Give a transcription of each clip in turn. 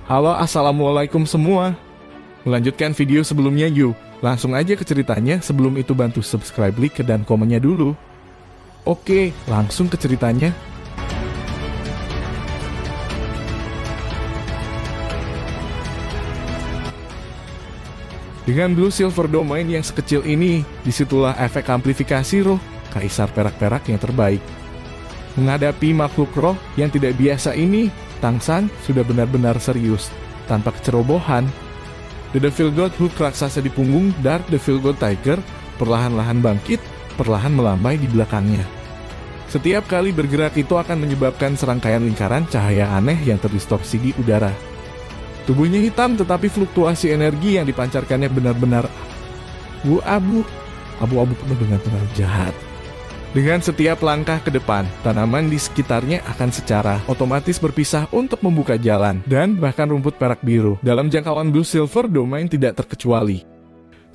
Halo, assalamualaikum semua. Melanjutkan video sebelumnya yuk. Langsung aja ke ceritanya, sebelum itu bantu subscribe, like, dan komennya dulu. Oke, langsung ke ceritanya. Dengan Blue Silver Domain yang sekecil ini, disitulah efek amplifikasi roh Kaisar Perak-Perak yang terbaik. Menghadapi makhluk roh yang tidak biasa ini, Tang San sudah benar-benar serius, tanpa kecerobohan. The Devil God Hook raksasa di punggung Dark Devil God Tiger perlahan-lahan bangkit, perlahan melambai di belakangnya. Setiap kali bergerak itu akan menyebabkan serangkaian lingkaran cahaya aneh yang terdistorsi di udara. Tubuhnya hitam tetapi fluktuasi energi yang dipancarkannya benar-benar abu-abu penuh dengan pengaruh jahat. Dengan setiap langkah ke depan, tanaman di sekitarnya akan secara otomatis berpisah untuk membuka jalan, dan bahkan rumput perak biru dalam jangkauan Blue Silver Domain tidak terkecuali.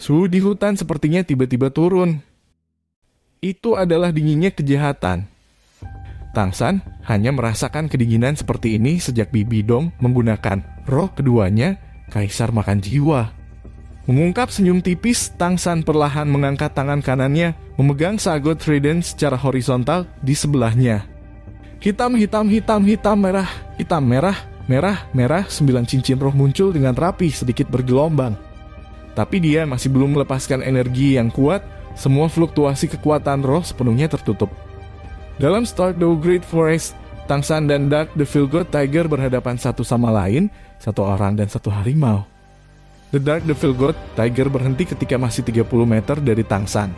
Suhu di hutan sepertinya tiba-tiba turun. Itu adalah dinginnya kejahatan. Tang San hanya merasakan kedinginan seperti ini sejak Bibi Dong menggunakan roh keduanya, Kaisar Makan Jiwa. Mengungkap senyum tipis, Tang San perlahan mengangkat tangan kanannya, memegang Sagot Trident secara horizontal di sebelahnya. Hitam, merah, hitam, merah, 9 cincin roh muncul dengan rapi sedikit bergelombang. Tapi dia masih belum melepaskan energi yang kuat, semua fluktuasi kekuatan roh sepenuhnya tertutup. Dalam Stardew Great Forest, Tang San dan Dark Devil God Tiger berhadapan satu sama lain, satu orang dan satu harimau. The Dark Devil God Tiger berhenti ketika masih 30 meter dari Tang San.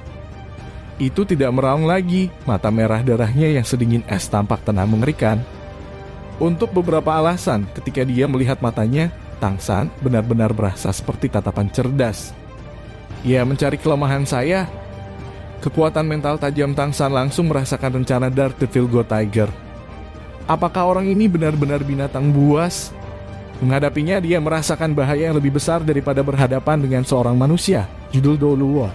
Itu tidak meraung lagi, mata merah darahnya yang sedingin es tampak tenang mengerikan. Untuk beberapa alasan, ketika dia melihat matanya, Tang San benar-benar berasa seperti tatapan cerdas. Ia mencari kelemahan saya. Kekuatan mental tajam Tang San langsung merasakan rencana Dark Devil God Tiger. Apakah orang ini benar-benar binatang buas? Menghadapinya, dia merasakan bahaya yang lebih besar daripada berhadapan dengan seorang manusia. Judul Doluo.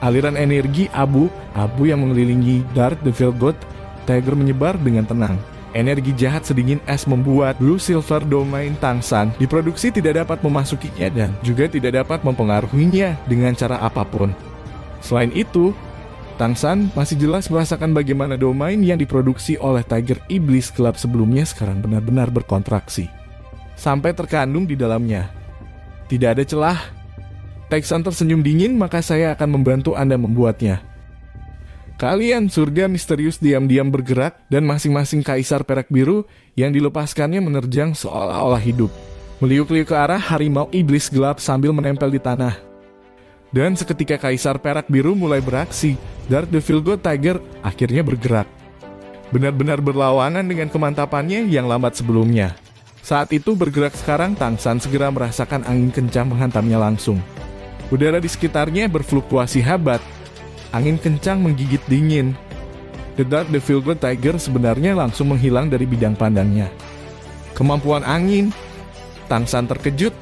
Aliran energi abu yang mengelilingi Dark Devil God Tiger menyebar dengan tenang. Energi jahat sedingin es membuat Blue Silver Domain Tang San diproduksi tidak dapat memasukinya dan juga tidak dapat mempengaruhinya dengan cara apapun. Selain itu, Tang San masih jelas merasakan bagaimana domain yang diproduksi oleh Tiger Iblis gelap sebelumnya sekarang benar-benar berkontraksi, sampai terkandung di dalamnya. Tidak ada celah. Tang San tersenyum dingin, maka saya akan membantu Anda membuatnya. Kalian surga misterius diam-diam bergerak dan masing-masing Kaisar Perak Biru yang dilepaskannya menerjang seolah-olah hidup. Meliuk-liuk ke arah harimau iblis gelap sambil menempel di tanah. Dan seketika Kaisar Perak Biru mulai beraksi, Dark Devil God Tiger akhirnya bergerak. Benar-benar berlawanan dengan kemantapannya yang lambat sebelumnya. Saat itu bergerak sekarang, Tang San segera merasakan angin kencang menghantamnya langsung. Udara di sekitarnya berfluktuasi hebat. Angin kencang menggigit dingin. The Dark Devil God Tiger sebenarnya langsung menghilang dari bidang pandangnya. Kemampuan angin. Tang San terkejut.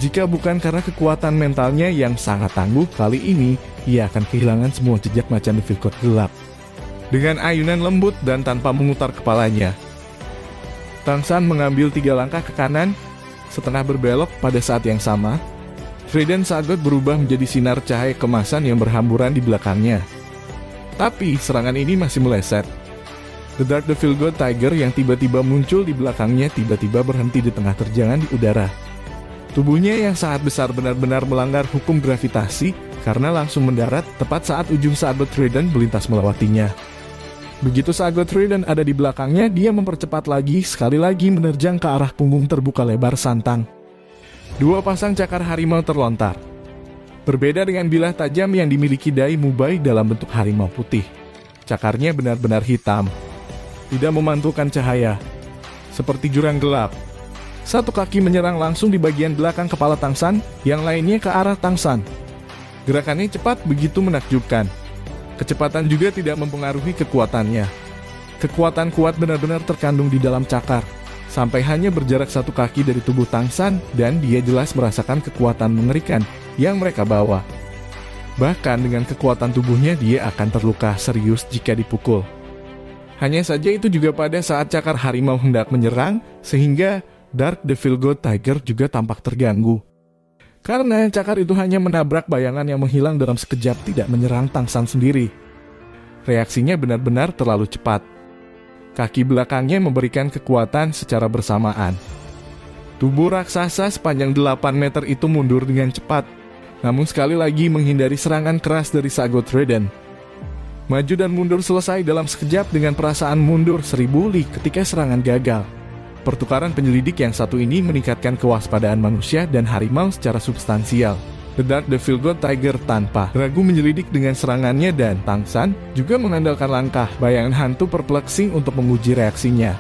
Jika bukan karena kekuatan mentalnya yang sangat tangguh, kali ini ia akan kehilangan semua jejak macan Devil God gelap. Dengan ayunan lembut dan tanpa memutar kepalanya, Tang San mengambil 3 langkah ke kanan. Setelah berbelok pada saat yang sama, Trident Sagot berubah menjadi sinar cahaya kemasan yang berhamburan di belakangnya. Tapi serangan ini masih meleset. The Dark Devil God Tiger yang tiba-tiba muncul di belakangnya tiba-tiba berhenti di tengah terjangan di udara. Tubuhnya yang sangat besar benar-benar melanggar hukum gravitasi karena langsung mendarat tepat saat ujung Sagot Trident melintas melewatinya. Begitu Sagot Trident ada di belakangnya, dia mempercepat lagi, sekali lagi menerjang ke arah punggung terbuka lebar santang. 2 pasang cakar harimau terlontar. Berbeda dengan bilah tajam yang dimiliki Dai Mubai dalam bentuk harimau putih. Cakarnya benar-benar hitam. Tidak memantulkan cahaya. Seperti jurang gelap. Satu kaki menyerang langsung di bagian belakang kepala Tang San, yang lainnya ke arah Tang San. Gerakannya cepat begitu menakjubkan. Kecepatan juga tidak mempengaruhi kekuatannya. Kekuatan kuat benar-benar terkandung di dalam cakar, sampai hanya berjarak 1 kaki dari tubuh Tang San, dan dia jelas merasakan kekuatan mengerikan yang mereka bawa. Bahkan dengan kekuatan tubuhnya, dia akan terluka serius jika dipukul. Hanya saja itu juga pada saat cakar harimau hendak menyerang, sehingga Dark Devil God Tiger juga tampak terganggu. Karena cakar itu hanya menabrak bayangan yang menghilang dalam sekejap, tidak menyerang Tangsan sendiri. Reaksinya benar-benar terlalu cepat. Kaki belakangnya memberikan kekuatan secara bersamaan. Tubuh raksasa sepanjang 8 meter itu mundur dengan cepat, namun sekali lagi menghindari serangan keras dari Sagot Raiden. Maju dan mundur selesai dalam sekejap dengan perasaan mundur 1000 li ketika serangan gagal. Pertukaran penyelidik yang satu ini meningkatkan kewaspadaan manusia dan harimau secara substansial. The Dark Devil God Tiger tanpa ragu menyelidik dengan serangannya dan Tangsan juga mengandalkan langkah bayangan hantu perplexing untuk menguji reaksinya.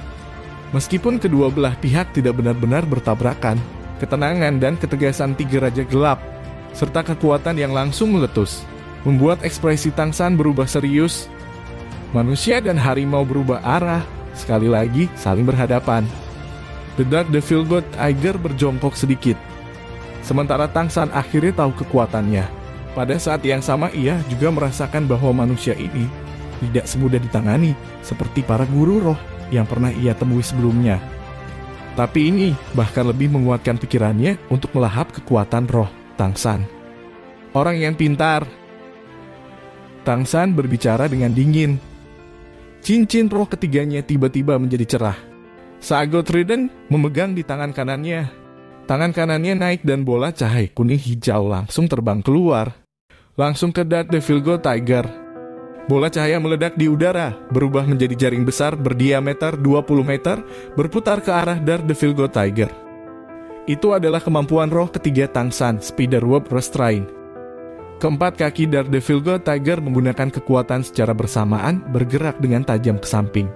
Meskipun kedua belah pihak tidak benar-benar bertabrakan, ketenangan dan ketegasan tiga raja gelap, serta kekuatan yang langsung meletus, membuat ekspresi Tangsan berubah serius. Manusia dan harimau berubah arah, sekali lagi saling berhadapan. The Dark Devil God Tiger berjongkok sedikit, sementara Tangsan akhirnya tahu kekuatannya. Pada saat yang sama ia juga merasakan bahwa manusia ini tidak semudah ditangani seperti para guru roh yang pernah ia temui sebelumnya. Tapi ini bahkan lebih menguatkan pikirannya untuk melahap kekuatan roh Tangsan. Orang yang pintar. Tangsan berbicara dengan dingin. Cincin roh ketiganya tiba-tiba menjadi cerah. Sagot Raiden memegang di tangan kanannya. Tangan kanannya naik dan bola cahaya kuning hijau langsung terbang keluar. Langsung ke Dark Devil God Tiger. Bola cahaya meledak di udara, berubah menjadi jaring besar berdiameter 20 meter, berputar ke arah Dark Devil God Tiger. Itu adalah kemampuan roh ketiga Tangsan, Spiderweb Restraint. Keempat kaki Dark Devil God Tiger menggunakan kekuatan secara bersamaan, bergerak dengan tajam ke samping.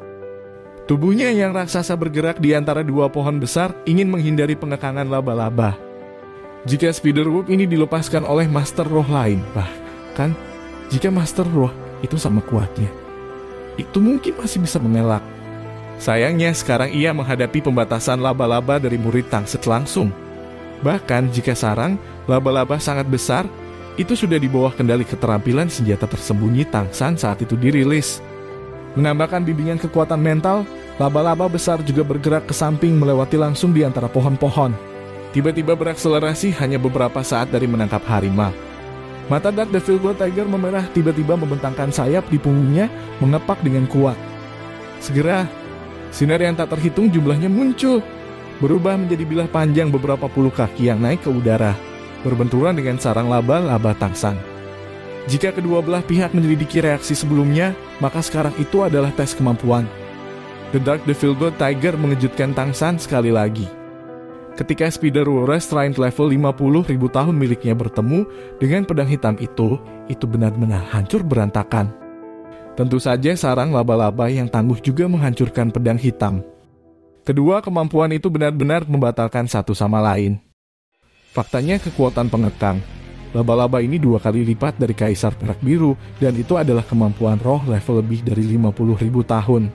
Tubuhnya yang raksasa bergerak di antara dua pohon besar, ingin menghindari pengekangan laba-laba. Jika Spiderweb ini dilepaskan oleh Master Roh lain, bahkan jika Master Roh itu sama kuatnya, itu mungkin masih bisa mengelak. Sayangnya sekarang ia menghadapi pembatasan laba-laba dari murid Tangsan langsung. Bahkan jika sarang laba-laba sangat besar, itu sudah di bawah kendali keterampilan senjata tersembunyi Tangsan saat itu dirilis. Menambahkan bimbingan kekuatan mental, laba-laba besar juga bergerak ke samping melewati langsung di antara pohon-pohon. Tiba-tiba berakselerasi hanya beberapa saat dari menangkap harimau. Mata Dark Devil God Tiger memerah, tiba-tiba membentangkan sayap di punggungnya, mengepak dengan kuat. Segera, sinar yang tak terhitung jumlahnya muncul, berubah menjadi bilah panjang beberapa puluh kaki yang naik ke udara, berbenturan dengan sarang laba-laba Tangsan. Jika kedua belah pihak menyelidiki reaksi sebelumnya, maka sekarang itu adalah tes kemampuan. The Dark Devil God Tiger mengejutkan Tangsan sekali lagi. Ketika Spiderweb Restraint level 50.000 tahun miliknya bertemu dengan pedang hitam itu benar-benar hancur berantakan. Tentu saja sarang laba-laba yang tangguh juga menghancurkan pedang hitam. Kedua kemampuan itu benar-benar membatalkan satu sama lain. Faktanya kekuatan pengekang. Laba-laba ini 2 kali lipat dari Kaisar Perak Biru, dan itu adalah kemampuan roh level lebih dari 50.000 tahun.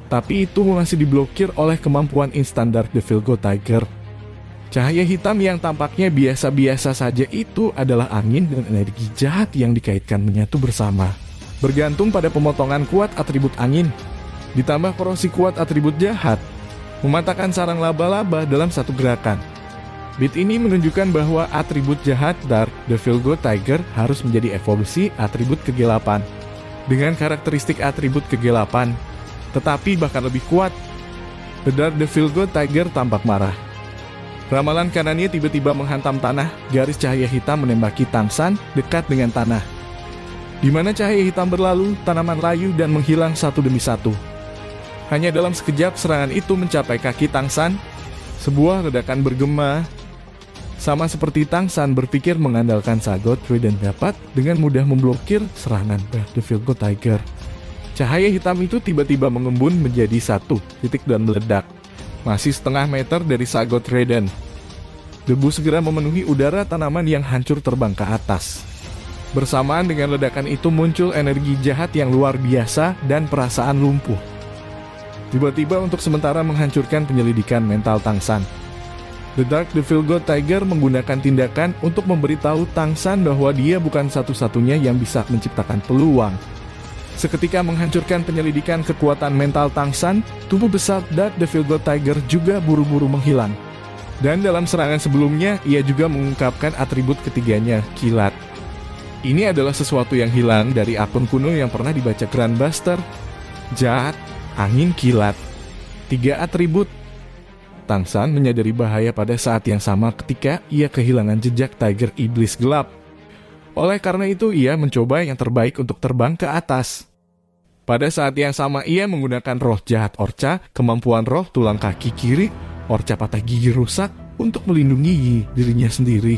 Tapi itu masih diblokir oleh kemampuan instan Dark Devil God Tiger. Cahaya hitam yang tampaknya biasa-biasa saja itu adalah angin dan energi jahat yang dikaitkan menyatu bersama. Bergantung pada pemotongan kuat atribut angin, ditambah korosi kuat atribut jahat, mematahkan sarang laba-laba dalam satu gerakan. Bit ini menunjukkan bahwa atribut jahat Dark Devil God Tiger harus menjadi evolusi atribut kegelapan, dengan karakteristik atribut kegelapan, tetapi bahkan lebih kuat. The Dark Devil God Tiger tampak marah. Ramalan kanannya tiba-tiba menghantam tanah, garis cahaya hitam menembaki Tangsan dekat dengan tanah. Di mana cahaya hitam berlalu, tanaman layu dan menghilang satu demi satu. Hanya dalam sekejap serangan itu mencapai kaki Tangsan. Sebuah ledakan bergema. Sama seperti Tangsan berpikir mengandalkan Sagot Raiden dapat dengan mudah memblokir serangan Dark Devil God Tiger. Cahaya hitam itu tiba-tiba mengembun menjadi satu titik dan meledak. Masih setengah meter dari Sagot Raiden. Debu segera memenuhi udara, tanaman yang hancur terbang ke atas. Bersamaan dengan ledakan itu muncul energi jahat yang luar biasa dan perasaan lumpuh. Tiba-tiba untuk sementara menghancurkan penyelidikan mental Tangsan. The Dark Devil God Tiger menggunakan tindakan untuk memberitahu Tangsan bahwa dia bukan satu-satunya yang bisa menciptakan peluang. Seketika menghancurkan penyelidikan kekuatan mental Tang San, tubuh besar Dark Devil God Tiger juga buru-buru menghilang. Dan dalam serangan sebelumnya, ia juga mengungkapkan atribut ketiganya, kilat. Ini adalah sesuatu yang hilang dari akun kuno yang pernah dibaca Grandbuster. Jahat, angin, kilat. 3 atribut. Tang San menyadari bahaya pada saat yang sama ketika ia kehilangan jejak Tiger Iblis Gelap. Oleh karena itu, ia mencoba yang terbaik untuk terbang ke atas. Pada saat yang sama, ia menggunakan roh jahat Orca, kemampuan roh tulang kaki kiri, Orca patah gigi rusak, untuk melindungi dirinya sendiri.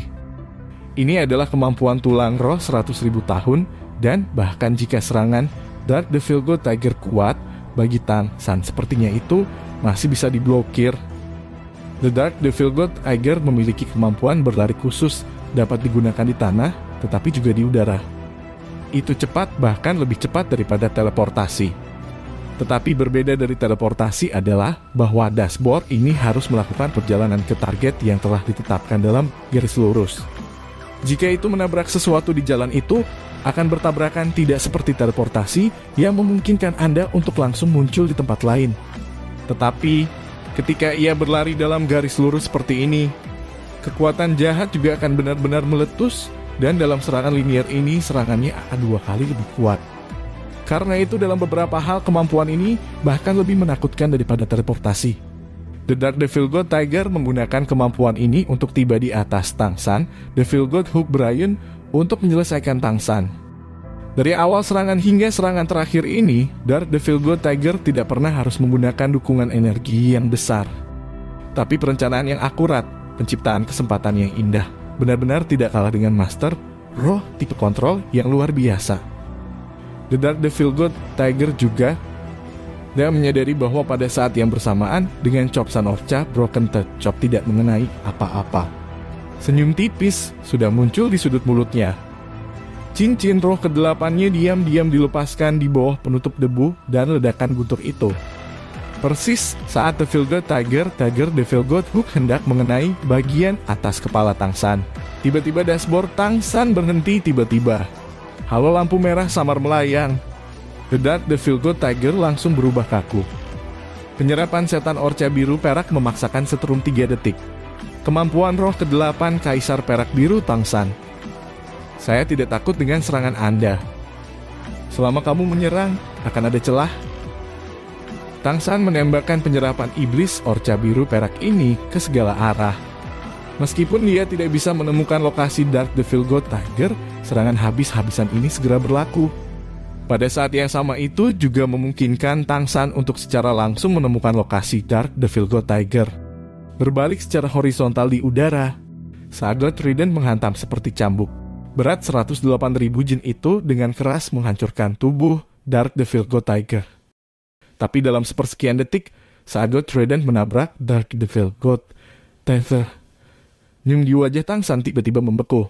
Ini adalah kemampuan tulang roh 100.000 tahun, dan bahkan jika serangan Dark Devil God Tiger kuat, bagi Tang San sepertinya itu masih bisa diblokir. The Dark Devil God Tiger memiliki kemampuan berlari khusus, dapat digunakan di tanah, tetapi juga di udara. Itu cepat, bahkan lebih cepat daripada teleportasi. Tetapi berbeda dari teleportasi adalah bahwa dashboard ini harus melakukan perjalanan ke target yang telah ditetapkan dalam garis lurus. Jika itu menabrak sesuatu di jalan itu, akan bertabrakan tidak seperti teleportasi yang memungkinkan Anda untuk langsung muncul di tempat lain. Tetapi, ketika ia berlari dalam garis lurus seperti ini, kekuatan jahat juga akan benar-benar meletus, dan dalam serangan linear ini, serangannya akan 2 kali lebih kuat. Karena itu dalam beberapa hal kemampuan ini bahkan lebih menakutkan daripada teleportasi. The Dark Devil God Tiger menggunakan kemampuan ini untuk tiba di atas Tang San, Devil God Hook Brian untuk menyelesaikan Tang San. Dari awal serangan hingga serangan terakhir ini, Dark Devil God Tiger tidak pernah harus menggunakan dukungan energi yang besar. Tapi perencanaan yang akurat, penciptaan kesempatan yang indah, benar-benar tidak kalah dengan Master, roh tipe kontrol yang luar biasa. The Dark Devil God Tiger juga dan menyadari bahwa pada saat yang bersamaan dengan Chop San Orca, Broken Third Chop tidak mengenai apa-apa. Senyum tipis sudah muncul di sudut mulutnya. Cincin roh ke-8-nya diam-diam dilepaskan di bawah penutup debu dan ledakan guntur itu. Persis saat Devil God Tiger Devil God Hook hendak mengenai bagian atas kepala Tang San. Tiba-tiba dashboard Tang San berhenti tiba-tiba. Halo lampu merah samar melayang. The Dark Devil God Tiger langsung berubah kaku. Penyerapan setan Orca biru perak memaksakan setrum 3 detik. Kemampuan roh ke-8 Kaisar Perak Biru Tang San. Saya tidak takut dengan serangan Anda. Selama kamu menyerang, akan ada celah. Tang San menembakkan penyerapan iblis Orca biru perak ini ke segala arah. Meskipun dia tidak bisa menemukan lokasi Dark Devil God Tiger, serangan habis-habisan ini segera berlaku. Pada saat yang sama itu juga memungkinkan Tang San untuk secara langsung menemukan lokasi Dark Devil God Tiger. Berbalik secara horizontal di udara, Sagot Trident menghantam seperti cambuk. Berat 108.000 jin itu dengan keras menghancurkan tubuh Dark Devil God Tiger. Tapi dalam sepersekian detik, Sagot Trident menabrak Dark Devil God Tiger. Nyum di wajah Tang San tiba-tiba membeku.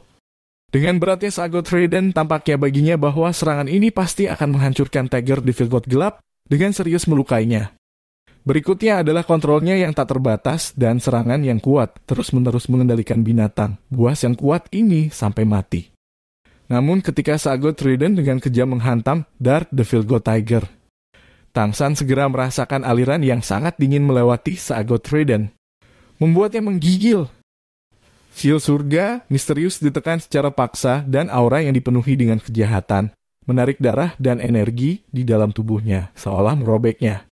Dengan beratnya Sagot Trident, tampaknya baginya bahwa serangan ini pasti akan menghancurkan Tiger Devil God Gelap dengan serius melukainya. Berikutnya adalah kontrolnya yang tak terbatas dan serangan yang kuat, terus-menerus mengendalikan binatang buas yang kuat ini sampai mati. Namun ketika Sagot Trident dengan kejam menghantam Dark Devil God Tiger, Tang San segera merasakan aliran yang sangat dingin melewati Sagot Trident, membuatnya menggigil. Shield surga misterius ditekan secara paksa dan aura yang dipenuhi dengan kejahatan, menarik darah dan energi di dalam tubuhnya, seolah merobeknya.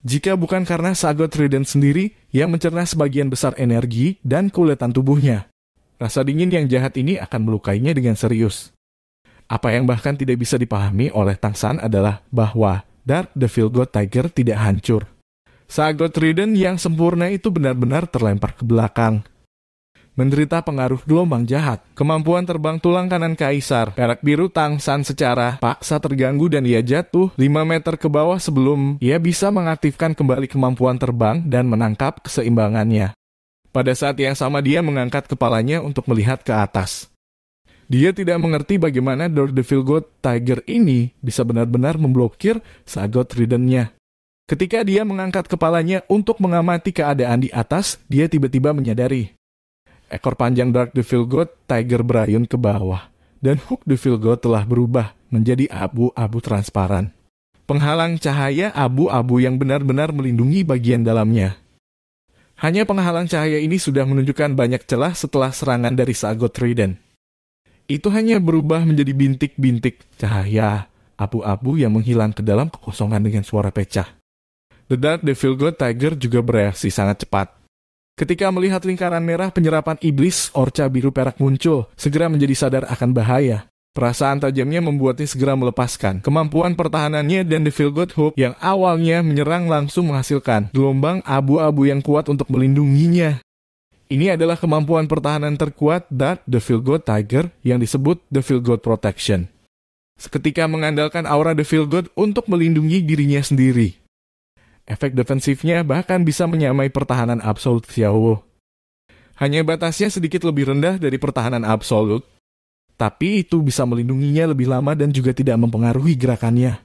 Jika bukan karena Sagot Trident sendiri yang mencerna sebagian besar energi dan keuletan tubuhnya, rasa dingin yang jahat ini akan melukainya dengan serius. Apa yang bahkan tidak bisa dipahami oleh Tang San adalah bahwa Dark Devil God Tiger tidak hancur. Sagot Trident yang sempurna itu benar-benar terlempar ke belakang. Menderita pengaruh gelombang jahat, kemampuan terbang tulang kanan Kaisar Perak Biru Tang San secara paksa terganggu dan ia jatuh 5 meter ke bawah sebelum ia bisa mengaktifkan kembali kemampuan terbang dan menangkap keseimbangannya. Pada saat yang sama dia mengangkat kepalanya untuk melihat ke atas. Dia tidak mengerti bagaimana Dark Devil God Tiger ini bisa benar-benar memblokir Sagot Trident-nya. Ketika dia mengangkat kepalanya untuk mengamati keadaan di atas, dia tiba-tiba menyadari ekor panjang Dark Devil God Tiger berayun ke bawah, dan Hook Devil God telah berubah menjadi abu-abu transparan. penghalang cahaya abu-abu yang benar-benar melindungi bagian dalamnya. Hanya penghalang cahaya ini sudah menunjukkan banyak celah setelah serangan dari Sagot Trident. Itu hanya berubah menjadi bintik-bintik cahaya abu-abu yang menghilang ke dalam kekosongan dengan suara pecah. The Dark Devil God Tiger juga bereaksi sangat cepat. Ketika melihat lingkaran merah penyerapan iblis, orca biru perak muncul, segera menjadi sadar akan bahaya. Perasaan tajamnya membuatnya segera melepaskan. Kemampuan pertahanannya dan Devil God Hope yang awalnya menyerang langsung menghasilkan gelombang abu-abu yang kuat untuk melindunginya. Ini adalah kemampuan pertahanan terkuat Dark Devil God Tiger yang disebut Devil God Protection. Seketika mengandalkan aura Devil God untuk melindungi dirinya sendiri. Efek defensifnya bahkan bisa menyamai pertahanan absolut Xiao. Hanya batasnya sedikit lebih rendah dari pertahanan absolut, tapi itu bisa melindunginya lebih lama dan juga tidak mempengaruhi gerakannya.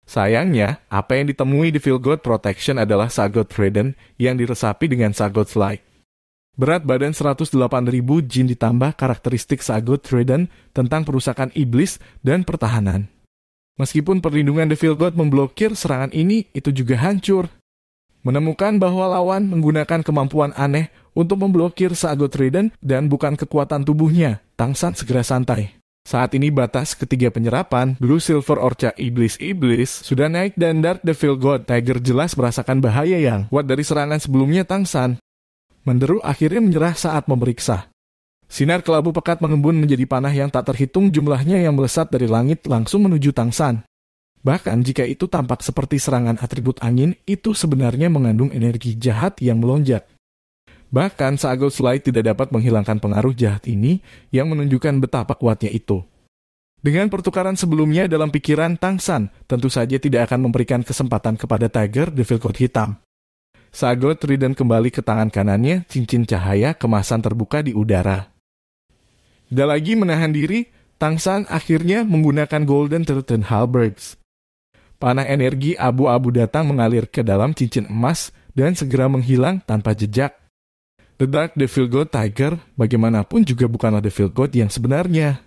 Sayangnya, apa yang ditemui Devil God Protection adalah Sagot Trident yang diresapi dengan Sagot Light. Berat badan 108.000 jin ditambah karakteristik Sagot Trident tentang perusakan iblis dan pertahanan. Meskipun perlindungan Devil God memblokir serangan ini, itu juga hancur. Menemukan bahwa lawan menggunakan kemampuan aneh untuk memblokir Sagot Trident dan bukan kekuatan tubuhnya, Tang San segera santai. Saat ini batas ketiga penyerapan, Blue Silver Orca Iblis-Iblis sudah naik dan Dark Devil God Tiger jelas merasakan bahaya yang kuat dari serangan sebelumnya Tang San. Menderu akhirnya menyerah saat memeriksa. Sinar kelabu pekat mengembun menjadi panah yang tak terhitung jumlahnya yang melesat dari langit langsung menuju Tang San. Bahkan jika itu tampak seperti serangan atribut angin, itu sebenarnya mengandung energi jahat yang melonjak. Bahkan Sagot Light tidak dapat menghilangkan pengaruh jahat ini yang menunjukkan betapa kuatnya itu. Dengan pertukaran sebelumnya dalam pikiran Tang San, tentu saja tidak akan memberikan kesempatan kepada Tiger Devil God Hitam. Sagot Trident kembali ke tangan kanannya, cincin cahaya kemasan terbuka di udara. Tidak lagi menahan diri, Tang San akhirnya menggunakan Golden Turtle Halberds. Panah energi abu-abu datang mengalir ke dalam cincin emas dan segera menghilang tanpa jejak. The Dark Devil God Tiger bagaimanapun juga bukanlah Devil God yang sebenarnya.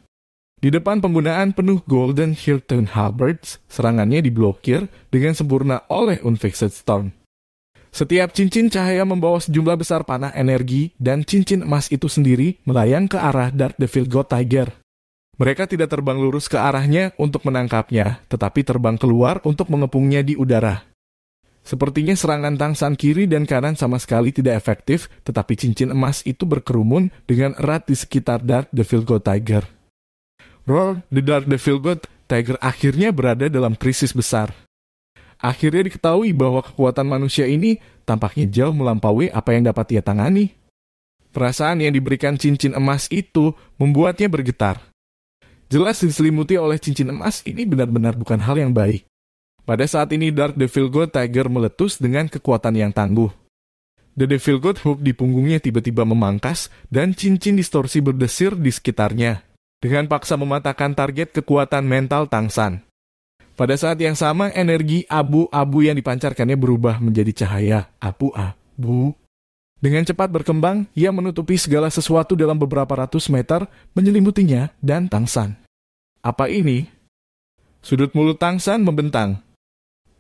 Di depan penggunaan penuh Golden Turtle Halberds, serangannya diblokir dengan sempurna oleh Unfixed Storm. Setiap cincin cahaya membawa sejumlah besar panah energi dan cincin emas itu sendiri melayang ke arah Dark Devil God Tiger. Mereka tidak terbang lurus ke arahnya untuk menangkapnya, tetapi terbang keluar untuk mengepungnya di udara. Sepertinya serangan Tang San kiri dan kanan sama sekali tidak efektif, tetapi cincin emas itu berkerumun dengan erat di sekitar Dark Devil God Tiger. Roar, the Dark Devil God Tiger akhirnya berada dalam krisis besar. Akhirnya diketahui bahwa kekuatan manusia ini tampaknya jauh melampaui apa yang dapat ia tangani. Perasaan yang diberikan cincin emas itu membuatnya bergetar. Jelas diselimuti oleh cincin emas ini benar-benar bukan hal yang baik. Pada saat ini Dark Devil God Tiger meletus dengan kekuatan yang tangguh. The Devil God Hook di punggungnya tiba-tiba memangkas dan cincin distorsi berdesir di sekitarnya, dengan paksa mematahkan target kekuatan mental Tang San. Pada saat yang sama, energi abu-abu yang dipancarkannya berubah menjadi cahaya abu-abu. Dengan cepat berkembang, ia menutupi segala sesuatu dalam beberapa ratus meter, menyelimutinya dan Tang San. Apa ini? Sudut mulut Tang San membentang.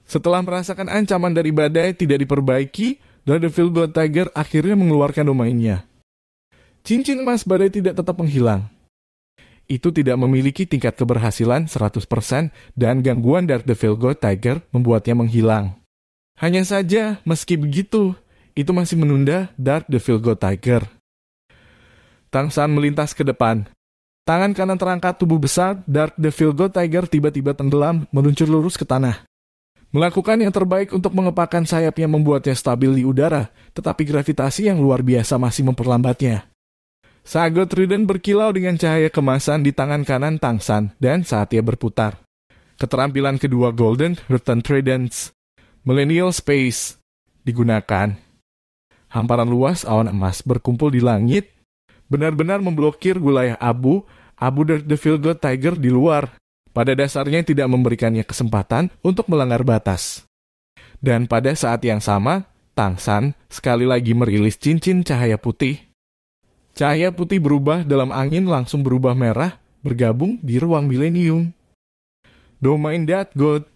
Setelah merasakan ancaman dari badai tidak diperbaiki, The Devil God Tiger akhirnya mengeluarkan domainnya. Cincin emas badai tidak tetap menghilang. Itu tidak memiliki tingkat keberhasilan 100% dan gangguan Dark Devil God Tiger membuatnya menghilang. Hanya saja, meski begitu, itu masih menunda Dark Devil God Tiger. Tang San melintas ke depan. Tangan kanan terangkat tubuh besar, Dark Devil God Tiger tiba-tiba tenggelam meluncur lurus ke tanah. Melakukan yang terbaik untuk mengepakkan sayapnya membuatnya stabil di udara, tetapi gravitasi yang luar biasa masih memperlambatnya. Sagot Trident berkilau dengan cahaya kemasan di tangan kanan Tang San dan saat ia berputar. Keterampilan kedua Golden Return Tridents, Millennial Space, digunakan. Hamparan luas awan emas berkumpul di langit, benar-benar memblokir wilayah abu Dark Devil God Tiger di luar. Pada dasarnya tidak memberikannya kesempatan untuk melanggar batas. Dan pada saat yang sama, Tang San sekali lagi merilis cincin cahaya putih. Cahaya putih berubah dalam angin langsung berubah merah, bergabung di ruang milenium. Domain Death God.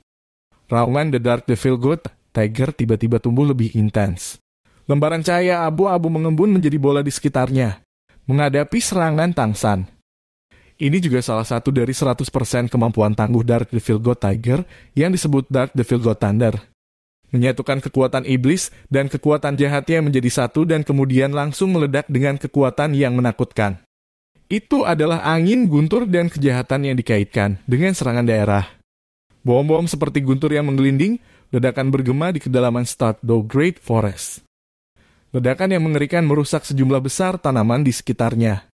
Raungan The Dark Devil God Tiger tiba-tiba tumbuh lebih intens. Lembaran cahaya abu-abu mengembun menjadi bola di sekitarnya, menghadapi serangan Tangsan. Ini juga salah satu dari 100% kemampuan tangguh Dark Devil God Tiger yang disebut Dark Devil God Thunder. Menyatukan kekuatan iblis dan kekuatan jahatnya menjadi satu dan kemudian langsung meledak dengan kekuatan yang menakutkan. Itu adalah angin, guntur, dan kejahatan yang dikaitkan dengan serangan daerah. Bom-bom seperti guntur yang menggelinding, ledakan bergema di kedalaman Stardew Great Forest. Ledakan yang mengerikan merusak sejumlah besar tanaman di sekitarnya.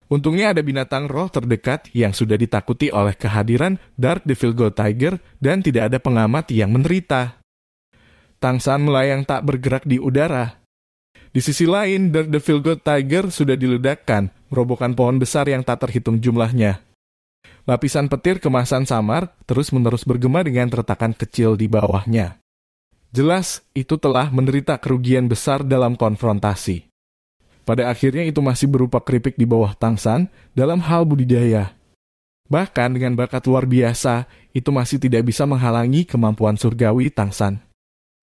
Untungnya ada binatang roh terdekat yang sudah ditakuti oleh kehadiran Dark Devil God Tiger dan tidak ada pengamat yang menderita. Tangsan melayang tak bergerak di udara. Di sisi lain, Dark Devil God Tiger sudah diledakkan, merobohkan pohon besar yang tak terhitung jumlahnya. Lapisan petir kemasan samar terus-menerus bergema dengan retakan kecil di bawahnya. Jelas, itu telah menderita kerugian besar dalam konfrontasi. Pada akhirnya itu masih berupa keripik di bawah Tangsan dalam hal budidaya. Bahkan dengan bakat luar biasa, itu masih tidak bisa menghalangi kemampuan surgawi Tangsan.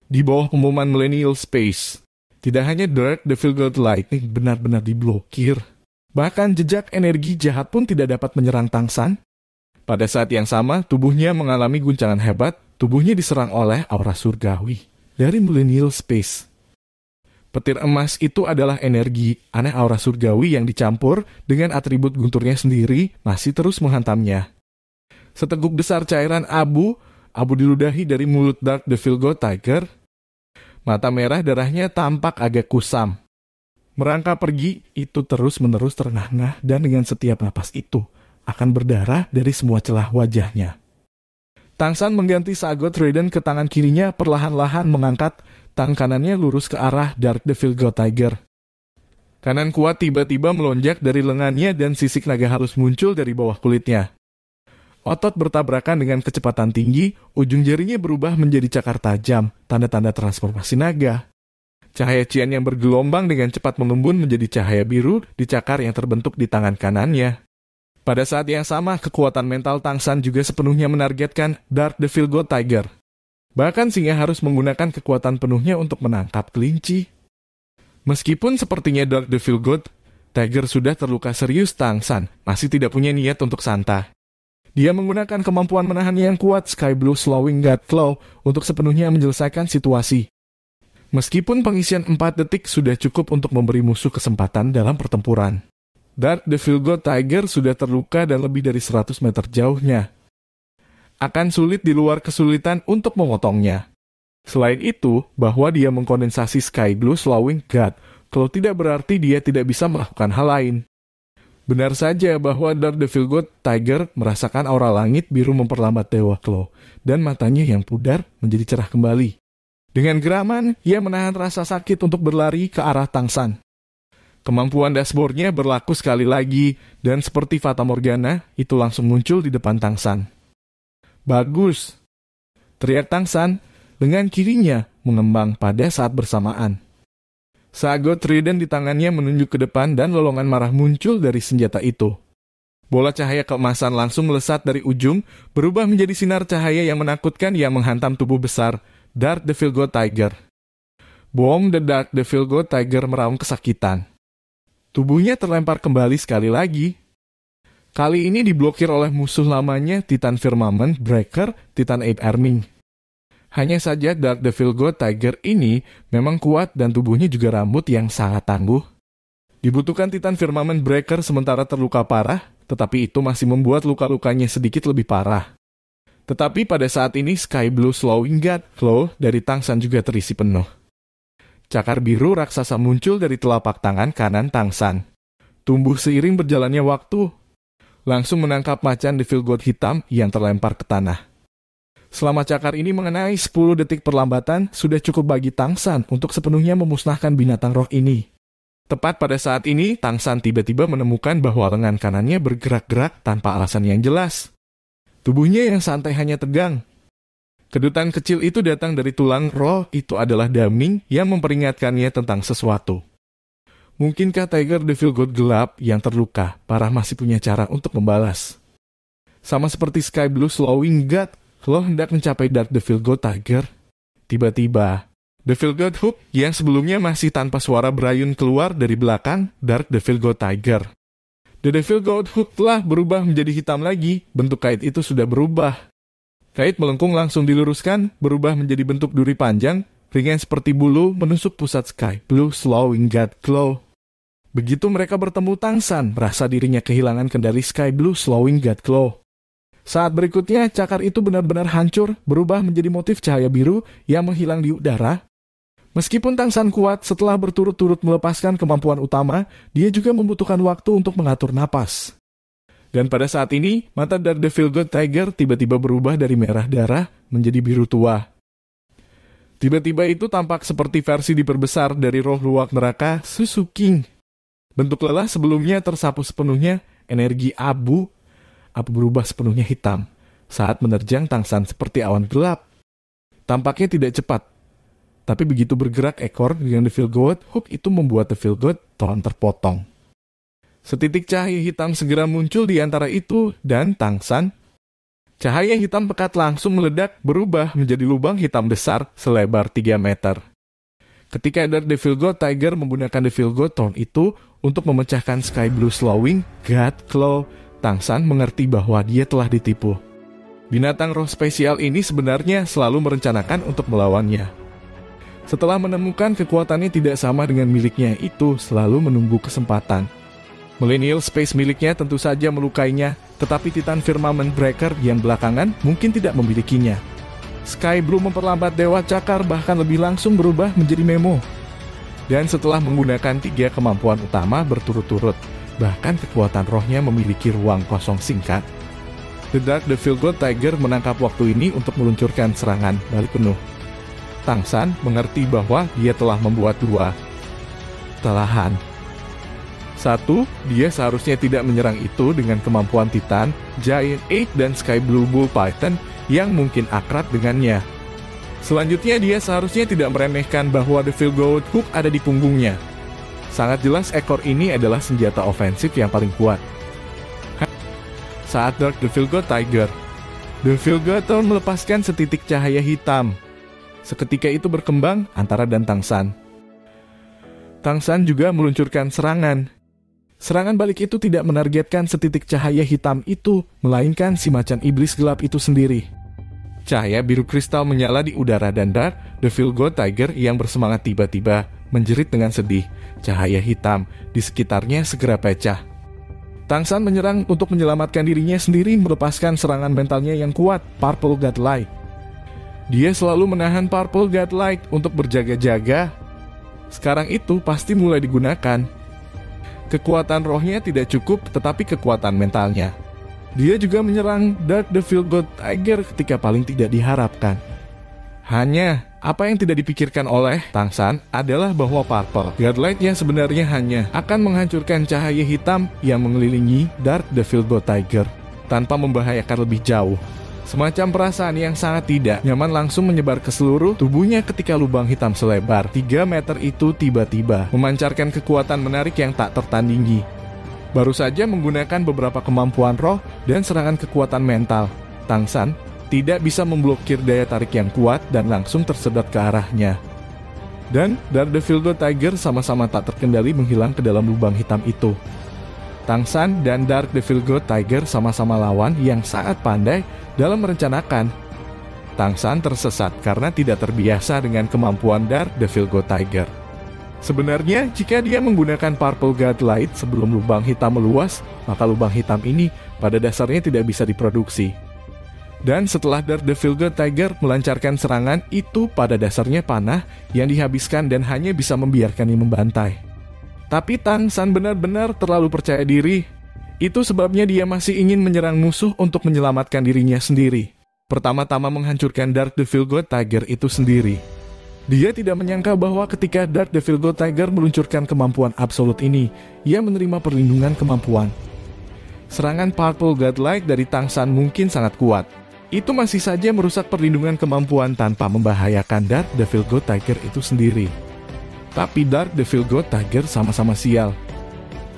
Di bawah pengumuman Millennial Space, tidak hanya Dark Devil God Lightning benar-benar diblokir. Bahkan jejak energi jahat pun tidak dapat menyerang Tangsan. Pada saat yang sama, tubuhnya mengalami guncangan hebat, tubuhnya diserang oleh aura surgawi dari Millennial Space. Petir emas itu adalah energi aneh aura surgawi yang dicampur dengan atribut gunturnya sendiri masih terus menghantamnya. Seteguk besar cairan abu diludahi dari mulut Dark Devil God Tiger. Mata merah darahnya tampak agak kusam. Merangkak pergi, itu terus-menerus terengah-engah dan dengan setiap napas itu akan berdarah dari semua celah wajahnya. Tangsan mengganti Sagot Raiden ke tangan kirinya perlahan-lahan mengangkat tangan kanannya lurus ke arah Dark Devil God Tiger. Kanan kuat tiba-tiba melonjak dari lengannya dan sisik naga halus muncul dari bawah kulitnya. Otot bertabrakan dengan kecepatan tinggi, ujung jarinya berubah menjadi cakar tajam, tanda-tanda transformasi naga. Cahaya cian yang bergelombang dengan cepat mengembun menjadi cahaya biru di cakar yang terbentuk di tangan kanannya. Pada saat yang sama, kekuatan mental Tangsan juga sepenuhnya menargetkan Dark Devil God Tiger. Bahkan singa harus menggunakan kekuatan penuhnya untuk menangkap kelinci. Meskipun sepertinya Dark Devil God Tiger sudah terluka serius, Tangsan masih tidak punya niat untuk santai. Dia menggunakan kemampuan menahan yang kuat Sky Blue Slowing God Claw untuk sepenuhnya menyelesaikan situasi. Meskipun pengisian 4 detik sudah cukup untuk memberi musuh kesempatan dalam pertempuran. Dark Devil God Tiger sudah terluka dan lebih dari 100 meter jauhnya. Akan sulit di luar kesulitan untuk memotongnya. Selain itu, bahwa dia mengkondensasi Sky Blue Slowing God Claw tidak berarti dia tidak bisa melakukan hal lain. Benar saja bahwa Dark Devil God Tiger merasakan aura langit biru memperlambat Dewa Claw, dan matanya yang pudar menjadi cerah kembali. Dengan geraman, ia menahan rasa sakit untuk berlari ke arah Tangsan. Kemampuan dashboardnya berlaku sekali lagi, dan seperti Fata Morgana, itu langsung muncul di depan Tangsan. Bagus! Teriak Tangsan, dengan kirinya mengembang pada saat bersamaan. Sagot Raiden di tangannya menunjuk ke depan dan lolongan marah muncul dari senjata itu. Bola cahaya keemasan langsung melesat dari ujung, berubah menjadi sinar cahaya yang menakutkan yang menghantam tubuh besar Dark Devil God Tiger. Bom The Dark Devil God Tiger meraung kesakitan. Tubuhnya terlempar kembali sekali lagi. Kali ini diblokir oleh musuh lamanya Titan Firmament Breaker, Titan Ape Arming. Hanya saja Dark Devil God Tiger ini memang kuat dan tubuhnya juga rambut yang sangat tangguh. Dibutuhkan Titan Firmament Breaker sementara terluka parah, tetapi itu masih membuat luka-lukanya sedikit lebih parah. Tetapi pada saat ini Sky Blue Slowing God Claw dari Tangsan juga terisi penuh. Cakar biru raksasa muncul dari telapak tangan kanan Tangsan. Tumbuh seiring berjalannya waktu. Langsung menangkap macan Devil God hitam yang terlempar ke tanah. Selama cakar ini mengenai 10 detik perlambatan, sudah cukup bagi Tangsan untuk sepenuhnya memusnahkan binatang roh ini. Tepat pada saat ini, Tangsan tiba-tiba menemukan bahwa lengan kanannya bergerak-gerak tanpa alasan yang jelas. Tubuhnya yang santai hanya tegang. Kedutan kecil itu datang dari tulang roh, itu adalah Daming yang memperingatkannya tentang sesuatu. Mungkinkah Tiger Devil God gelap yang terluka, parah masih punya cara untuk membalas? Sama seperti Sky Blue Slowing God Claw hendak mencapai Dark Devil God Tiger. Tiba-tiba, Devil God Hook yang sebelumnya masih tanpa suara berayun keluar dari belakang Dark Devil God Tiger. The Devil God Hook telah berubah menjadi hitam lagi, bentuk kait itu sudah berubah. Kait melengkung langsung diluruskan, berubah menjadi bentuk duri panjang, ringan seperti bulu menusuk pusat Sky Blue Slowing God Claw. Begitu mereka bertemu, Tangsan merasa dirinya kehilangan kendali Sky Blue Slowing God Claw. Saat berikutnya, cakar itu benar-benar hancur, berubah menjadi motif cahaya biru yang menghilang di udara. Meskipun Tangsan kuat, setelah berturut-turut melepaskan kemampuan utama, dia juga membutuhkan waktu untuk mengatur napas. Dan pada saat ini, mata Dark Devil God Tiger tiba-tiba berubah dari merah darah menjadi biru tua. Tiba-tiba itu tampak seperti versi diperbesar dari roh luwak neraka, Susu King. Bentuk lelah sebelumnya tersapu sepenuhnya, energi abu berubah sepenuhnya hitam saat menerjang Tangsan seperti awan gelap. Tampaknya tidak cepat, tapi begitu bergerak ekor dengan Devil God Hook itu membuat Devil God Tron terpotong. Setitik cahaya hitam segera muncul di antara itu dan Tangsan. Cahaya hitam pekat langsung meledak, berubah menjadi lubang hitam besar selebar 3 meter. Ketika Dark Devil God Tiger menggunakan Devil God Tron itu untuk memecahkan Sky Blue Slowing God Claw, Tangsan mengerti bahwa dia telah ditipu. Binatang roh spesial ini sebenarnya selalu merencanakan untuk melawannya. Setelah menemukan kekuatannya tidak sama dengan miliknya, itu selalu menunggu kesempatan. Millennial Space miliknya tentu saja melukainya, tetapi Titan Firmament Breaker yang belakangan mungkin tidak memilikinya. Sky Blue memperlambat Dewa Cakar, bahkan lebih langsung berubah menjadi Memo. Dan setelah menggunakan 3 kemampuan utama berturut-turut, bahkan kekuatan rohnya memiliki ruang kosong singkat, The Dark Devil God Tiger menangkap waktu ini untuk meluncurkan serangan balik penuh. Tangsan mengerti bahwa dia telah membuat 2 kesalahan. 1, dia seharusnya tidak menyerang itu dengan kemampuan Titan, Giant 8 dan Sky Blue Bull Python yang mungkin akrab dengannya. Selanjutnya, dia seharusnya tidak meremehkan bahwa Devil God Hook ada di punggungnya. Sangat jelas ekor ini adalah senjata ofensif yang paling kuat. Saat Dark Devil God Tiger, Devil God Tron melepaskan setitik cahaya hitam. Seketika itu berkembang antara dan Tangsan. Tangsan juga meluncurkan serangan. Serangan balik itu tidak menargetkan setitik cahaya hitam itu, melainkan si macan iblis gelap itu sendiri. Cahaya biru kristal menyala di udara dan Dark Devil God Tiger yang bersemangat tiba-tiba menjerit dengan sedih. Cahaya hitam di sekitarnya segera pecah. Tangsan menyerang untuk menyelamatkan dirinya sendiri, melepaskan serangan mentalnya yang kuat, Purple God Light. Dia selalu menahan Purple God Light untuk berjaga-jaga. Sekarang itu pasti mulai digunakan. Kekuatan rohnya tidak cukup, tetapi kekuatan mentalnya. Dia juga menyerang Dark Devil God Tiger ketika paling tidak diharapkan. Hanya, apa yang tidak dipikirkan oleh Tangsan adalah bahwa Purple God Light yang sebenarnya hanya akan menghancurkan cahaya hitam yang mengelilingi Dark Devil God Tiger tanpa membahayakan lebih jauh. Semacam perasaan yang sangat tidak nyaman langsung menyebar ke seluruh tubuhnya ketika lubang hitam selebar 3 meter itu tiba-tiba memancarkan kekuatan menarik yang tak tertandingi. Baru saja menggunakan beberapa kemampuan roh dan serangan kekuatan mental, Tangsan tidak bisa memblokir daya tarik yang kuat dan langsung tersedot ke arahnya. Dan Dark Devil God Tiger sama-sama tak terkendali menghilang ke dalam lubang hitam itu. Tangsan dan Dark Devil God Tiger sama-sama lawan yang sangat pandai dalam merencanakan. Tangsan tersesat karena tidak terbiasa dengan kemampuan Dark Devil God Tiger. Sebenarnya, jika dia menggunakan Purple God Light sebelum lubang hitam meluas, maka lubang hitam ini pada dasarnya tidak bisa diproduksi. Dan setelah Dark Devil God Tiger melancarkan serangan, itu pada dasarnya panah yang dihabiskan dan hanya bisa membiarkannya membantai. Tapi Tangsan benar-benar terlalu percaya diri. Itu sebabnya dia masih ingin menyerang musuh untuk menyelamatkan dirinya sendiri. Pertama-tama menghancurkan Dark Devil God Tiger itu sendiri. Dia tidak menyangka bahwa ketika Dark Devil God Tiger meluncurkan kemampuan absolut ini, ia menerima perlindungan kemampuan. Serangan Purple God Light dari Tangsan mungkin sangat kuat. Itu masih saja merusak perlindungan kemampuan tanpa membahayakan Dark Devil God Tiger itu sendiri. Tapi Dark Devil God Tiger sama-sama sial.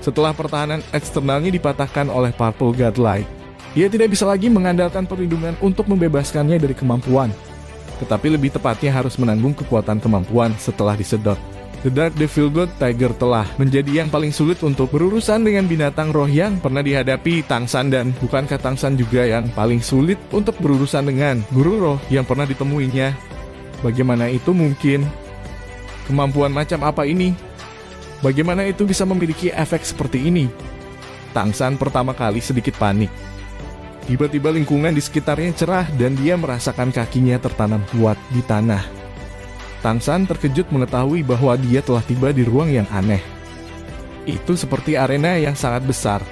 Setelah pertahanan eksternalnya dipatahkan oleh Purple God Light, Ia tidak bisa lagi mengandalkan perlindungan untuk membebaskannya dari kemampuan, tetapi lebih tepatnya harus menanggung kekuatan kemampuan setelah disedot. The Dark Devil God Tiger telah menjadi yang paling sulit untuk berurusan dengan binatang roh yang pernah dihadapi Tang San, dan bukankah Tang San juga yang paling sulit untuk berurusan dengan guru roh yang pernah ditemuinya? Bagaimana itu mungkin? Kemampuan macam apa ini? Bagaimana itu bisa memiliki efek seperti ini? Tang San pertama kali sedikit panik. Tiba-tiba lingkungan di sekitarnya cerah dan dia merasakan kakinya tertanam kuat di tanah. Tang San terkejut mengetahui bahwa dia telah tiba di ruang yang aneh. Itu seperti arena yang sangat besar.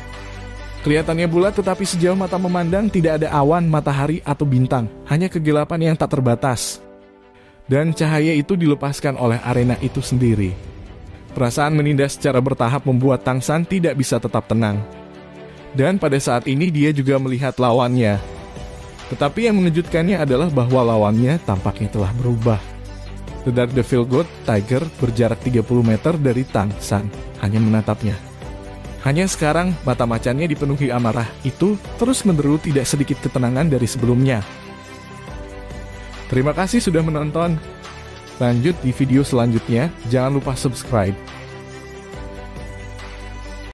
Kelihatannya bulat, tetapi sejauh mata memandang tidak ada awan, matahari, atau bintang. Hanya kegelapan yang tak terbatas. Dan cahaya itu dilepaskan oleh arena itu sendiri. Perasaan menindas secara bertahap membuat Tang San tidak bisa tetap tenang. Dan pada saat ini dia juga melihat lawannya. Tetapi yang mengejutkannya adalah bahwa lawannya tampaknya telah berubah. The Dark Devil God Tiger berjarak 30 meter dari Tang San, hanya menatapnya. Hanya sekarang mata macannya dipenuhi amarah, itu terus menderu tidak sedikit ketenangan dari sebelumnya. Terima kasih sudah menonton. Lanjut di video selanjutnya, jangan lupa subscribe.